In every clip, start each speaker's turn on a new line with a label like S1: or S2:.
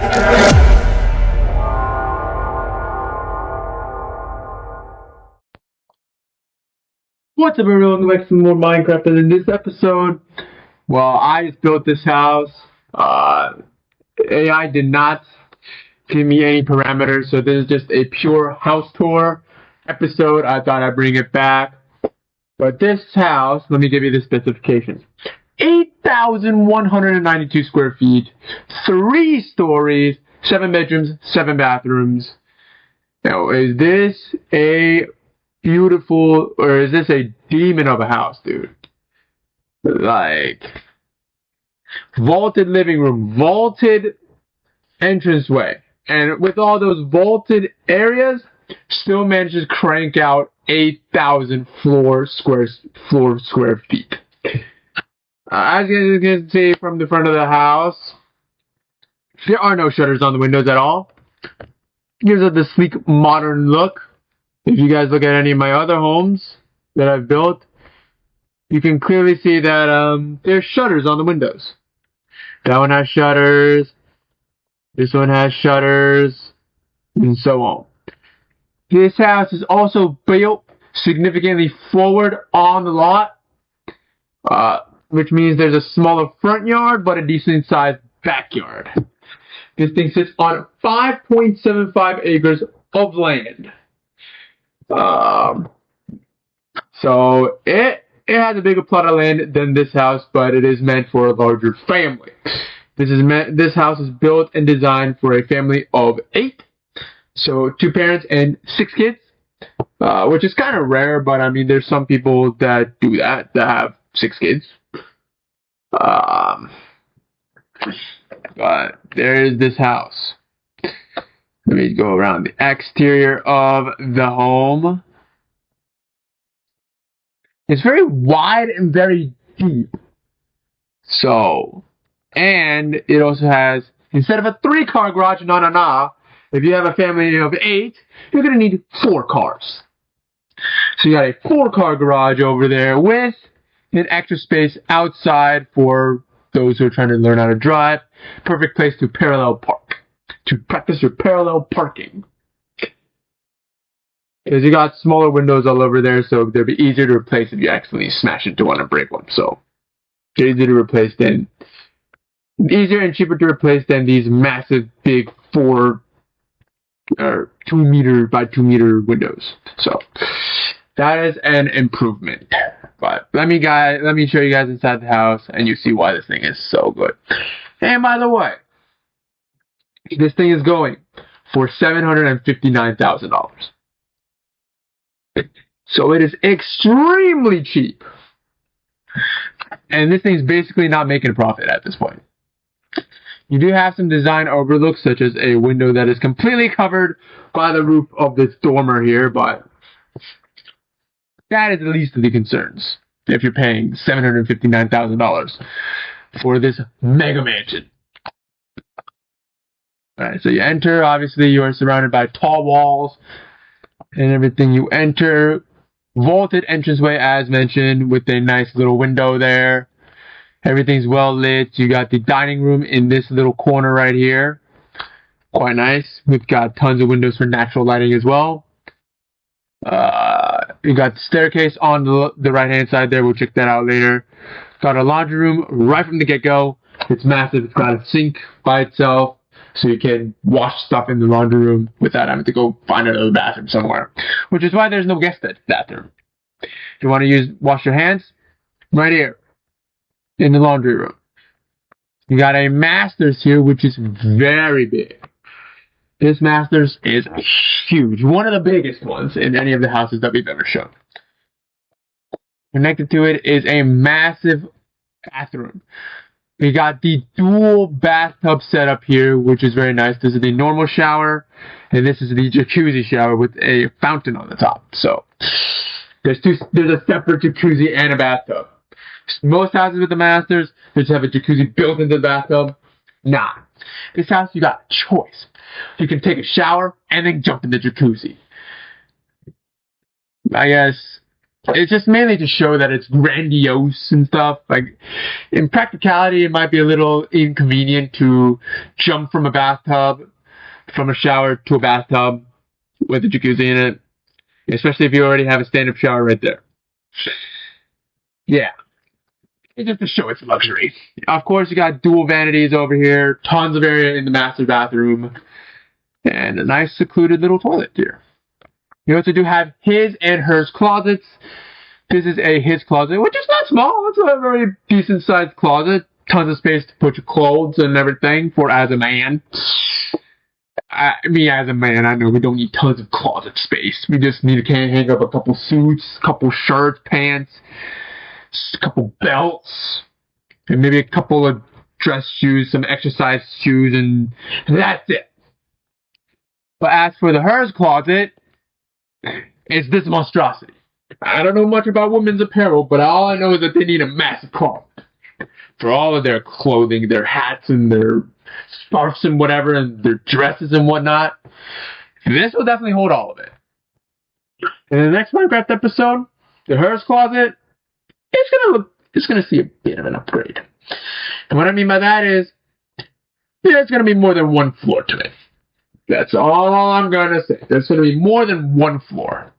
S1: What's up, everyone? Welcome back to some more Minecraft. And in this episode, well, I just built this house. AI did not give me any parameters, so this is just a pure house tour episode. I thought I'd bring it back. But this house, let me give you the specifications. 8,192 square feet, 3 stories, 7 bedrooms, 7 bathrooms. Now, is this a beautiful, or is this a demon of a house, dude? Like, vaulted living room, vaulted entranceway, and with all those vaulted areas, still manages to crank out 8,000 square feet. As you can see from the front of the house, there are no shutters on the windows at all. Gives it the sleek, modern look. If you guys look at any of my other homes that I've built, you can clearly see that there's shutters on the windows. That one has shutters, this one has shutters, and so on. This house is also built significantly forward on the lot, which means there's a smaller front yard, but a decent sized backyard. This thing sits on 5.75 acres of land. So it has a bigger plot of land than this house, but it is meant for a larger family. This house is built and designed for a family of 8, so 2 parents and 6 kids, which is kind of rare. But I mean, there's some people that do that have 6 kids. But there is this house. Let me go around the exterior of the home. It's very wide and very deep. So, and it also has, instead of a 3-car garage, if you have a family of 8, you're going to need 4 cars. So you got a 4-car garage over there with an extra space outside for those who are trying to learn how to drive. Perfect place to parallel park, to practice your parallel parking. Because you got smaller windows all over there, so they'll be easier to replace if you accidentally smash into one and break one. So they're easier to replace than, easier and cheaper to replace than these massive big 4 or 2 meter by 2 meter windows. So that is an improvement. But let me show you guys inside the house, and you see why this thing is so good. And by the way, this thing is going for $759,000. So it is extremely cheap. And this thing's basically not making a profit at this point. You do have some design overlooks, such as a window that is completely covered by the roof of this dormer here, but that is the least of the concerns if you're paying $759,000 for this mega mansion. Alright, so you enter. Obviously, you are surrounded by tall walls and everything. You enter. Vaulted entranceway, as mentioned, with a nice little window there. Everything's well lit. You got the dining room in this little corner right here. Quite nice. We've got tons of windows for natural lighting as well. You got the staircase on the right-hand side there. We'll check that out later. Got a laundry room right from the get-go. It's massive. It's got a sink by itself, so you can wash stuff in the laundry room without having to go find another bathroom somewhere. Which is why there's no guest bathroom. If you want to wash your hands, right here in the laundry room. You got a master's here, which is very big. This master's is huge. One of the biggest ones in any of the houses that we've ever shown. Connected to it is a massive bathroom. We got the dual bathtub setup here, which is very nice. This is the normal shower, and this is the jacuzzi shower with a fountain on the top. So there's a separate jacuzzi and a bathtub. Most houses with the masters, they just have a jacuzzi built into the bathtub. Nah. This house, you got a choice. You can take a shower and then jump in the jacuzzi. I guess It's just mainly to show that it's grandiose and stuff. Like, in practicality, it might be a little inconvenient to jump from a shower to a bathtub with a jacuzzi in it. Especially if you already have a stand-up shower right there. Yeah. It's just to show its luxury. Of course, you got dual vanities over here. Tons of area in the master bathroom. And a nice secluded little toilet here. You also do have his and hers closets. This is a his closet, which is not small. It's a very decent sized closet. Tons of space to put your clothes and everything for as a man. Me as a man, I know we don't need tons of closet space. We just need to hang up a couple suits, couple shirts, pants, a couple belts, and maybe a couple of dress shoes, some exercise shoes, and that's it. But as for the hers closet, it's this monstrosity. I don't know much about women's apparel, but all I know is that they need a massive closet for all of their clothing, their hats and their scarves and whatever, and their dresses and whatnot. This will definitely hold all of it. In the next Minecraft episode, the hers closet, it's gonna see a bit of an upgrade. And what I mean by that is, there's gonna be more than one floor to it. That's all I'm gonna say. There's gonna be more than one floor.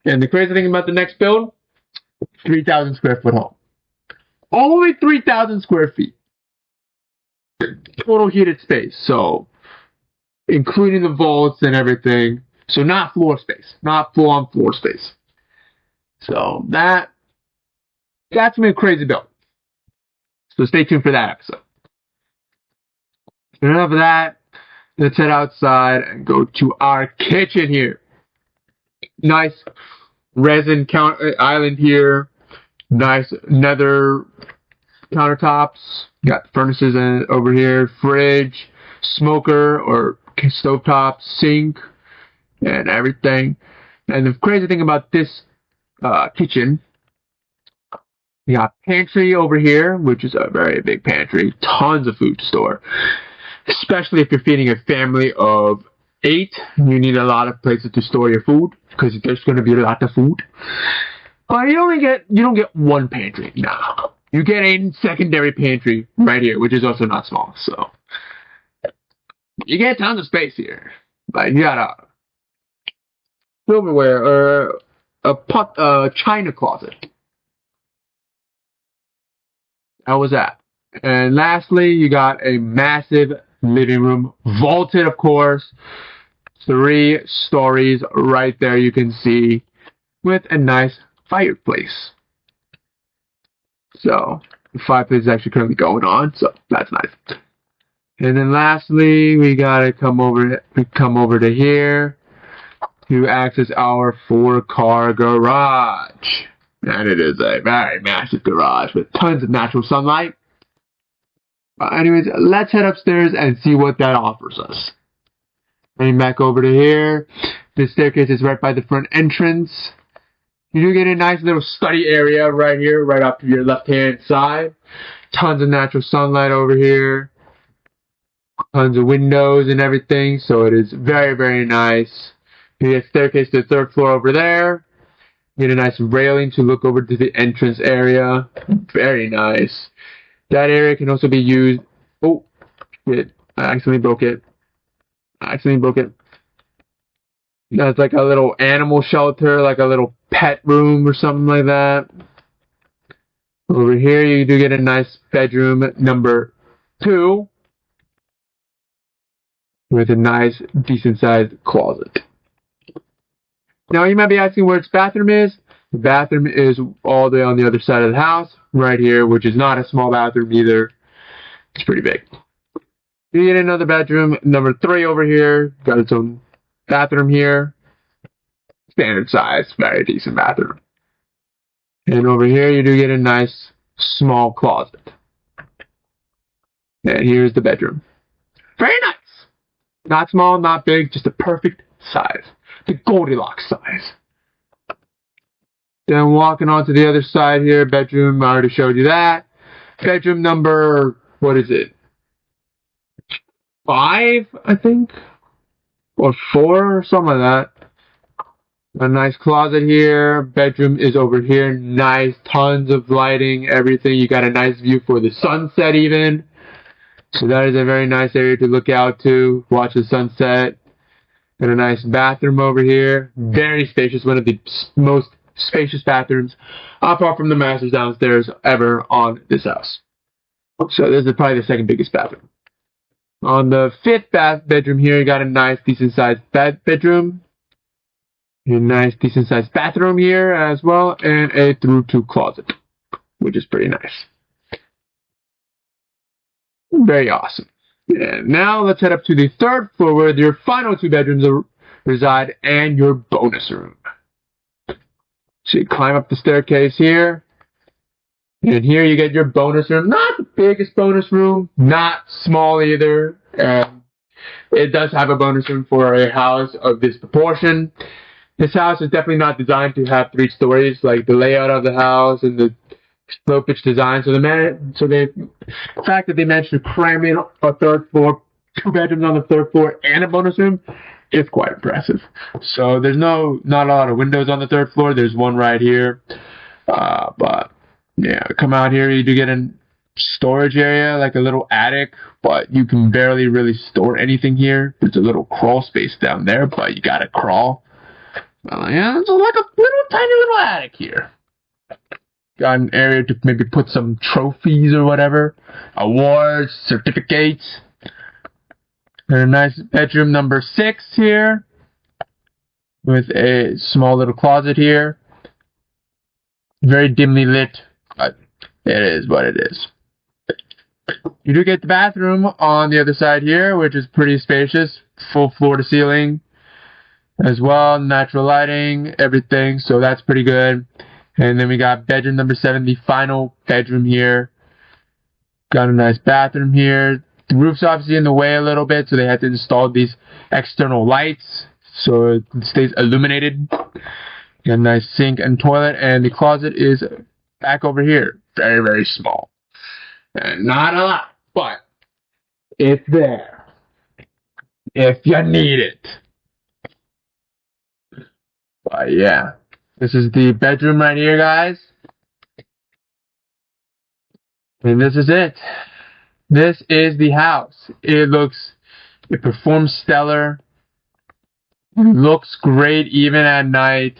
S1: And the crazy thing about the next build, 3,000 square foot home. Only 3,000 square feet. Total heated space, so including the vaults and everything. So not floor space, not full-on floor space. So that's gonna be a crazy build. So stay tuned for that episode. Enough of that. Let's head outside and go to our kitchen here. Nice resin island here. Nice nether countertops. Got furnaces over here. Fridge, smoker or stovetop, sink, and everything. And the crazy thing about this kitchen, we got pantry over here, which is a very big pantry. Tons of food to store. Especially if you're feeding a family of 8, you need a lot of places to store your food because there's going to be a lot of food. But you don't get one pantry. No, you get a secondary pantry right here, which is also not small. So you get tons of space here. But you got a silverware or a china closet. How was that? And lastly, you got a massive living room, vaulted, of course. 3 stories right there you can see, with a nice fireplace. So the fireplace is actually currently going on, so that's nice. And then lastly, we gotta come over to here to access our 4-car garage. And it is a very massive garage with tons of natural sunlight. Anyways, let's head upstairs and see what that offers us. Heading back over to here. This staircase is right by the front entrance. You do get a nice little study area right here, right up to your left-hand side. Tons of natural sunlight over here. Tons of windows and everything, so it is very, very nice. You get a staircase to the 3rd floor over there. You get a nice railing to look over to the entrance area. Very nice. That area can also be used. Oh, shit. I accidentally broke it. That's like a little animal shelter, like a little pet room or something like that. Over here, you do get a nice bedroom number 2 with a nice, decent-sized closet. Now, you might be asking where its bathroom is. The bathroom is all the way on the other side of the house, right here, which is not a small bathroom either. It's pretty big. You get another bedroom, number 3 over here. Got its own bathroom here. Standard size, very decent bathroom. And over here, you do get a nice, small closet. And here's the bedroom. Very nice. Not small, not big, just a perfect size. The Goldilocks size. Then walking on to the other side here, bedroom, I already showed you that. Bedroom number, what is it? 5, I think? Or 4, or something like that. A nice closet here. Bedroom is over here. Nice, tons of lighting, everything. You got a nice view for the sunset even. So that is a very nice area to look out to, watch the sunset. Got a nice bathroom over here. Very spacious, one of the most spacious bathrooms, apart from the master's downstairs, ever on this house. So this is probably the second biggest bathroom. On the fifth bedroom here, you got a nice, decent-sized bedroom. A nice, decent-sized bathroom here as well, and a through-to closet, which is pretty nice. Very awesome. And now let's head up to the third floor where your final two bedrooms reside and your bonus room. So you climb up the staircase here. And here you get your bonus room. Not the biggest bonus room, not small either. It does have a bonus room for a house of this proportion. This house is definitely not designed to have 3 stories, like the layout of the house and the slow pitch design. So the fact that they managed to cram in a third floor, 2 bedrooms on the third floor, and a bonus room is quite impressive. So there's not a lot of windows on the third floor. There's one right here, but yeah, come out here, you do get a storage area, like a little attic, but you can barely really store anything here. There's a little crawl space down there, but you gotta crawl. Yeah, it's like a tiny little attic here. Got an area to maybe put some trophies or whatever, awards, certificates. And a nice bedroom number 6 here, with a small little closet here. Very dimly lit, but it is what it is. You do get the bathroom on the other side here, which is pretty spacious, full floor to ceiling as well, natural lighting, everything, so that's pretty good. And then we got bedroom number 7, the final bedroom here. Got a nice bathroom here. The roof's obviously in the way a little bit, so they had to install these external lights so it stays illuminated. Got a nice sink and toilet, and the closet is back over here. Very, very small. And not a lot, but it's there if you need it. But yeah, this is the bedroom right here, guys. And this is it. This is the house. It performs stellar. It looks great even at night.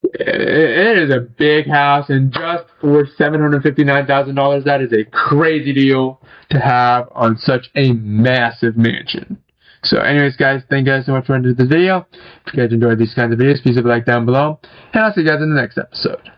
S1: It is a big house, and just for $759,000, that is a crazy deal to have on such a massive mansion. So anyways, guys, thank you guys so much for watching this video. If you guys enjoyed these kinds of videos, please leave a like down below, and I'll see you guys in the next episode.